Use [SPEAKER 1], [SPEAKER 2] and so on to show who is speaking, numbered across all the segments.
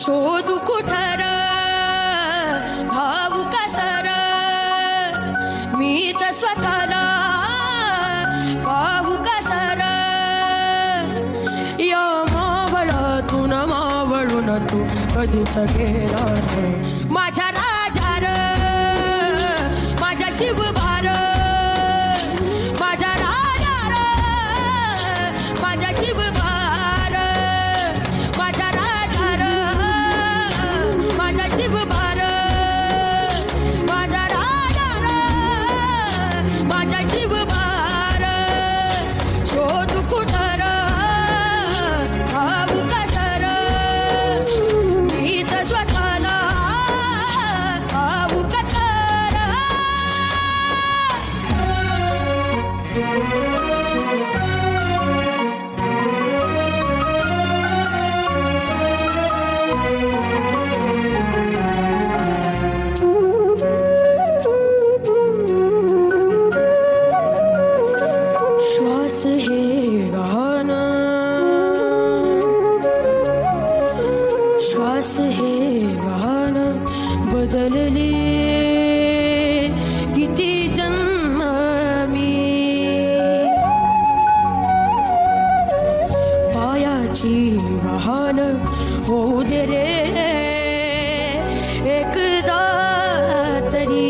[SPEAKER 1] शोधू कुठर भाऊ कसर मीच स्वतःला पाहू कसर या मावळातून मावळून तू कधीच गेला नाही माझ्या राजार माझ्या शिवभार माझ्या राजार माझ्या शिवभार माझ्या राजार माझ्या शिवभार माझ्या राजार माझ्या शिवभार शोध कुठर भाऊ कसर मीच स्वतःला भाऊ कसर श्वास हे गाणं श्वास हे गाणं बदलले किती जन्म मी पायाची वाहन होऊ दे रे एकदा तरी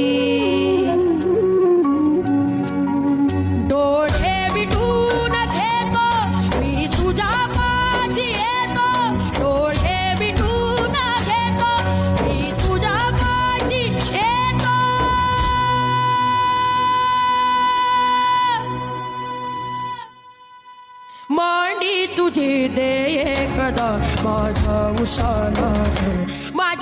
[SPEAKER 1] डोळे मिटून घेतो मी तुझ्या पाशी येतो डोळे मिटून घेतो मी तुझ्या पाशी येतो मांडी तुझी दे एकदा माझा उशाला माझ्या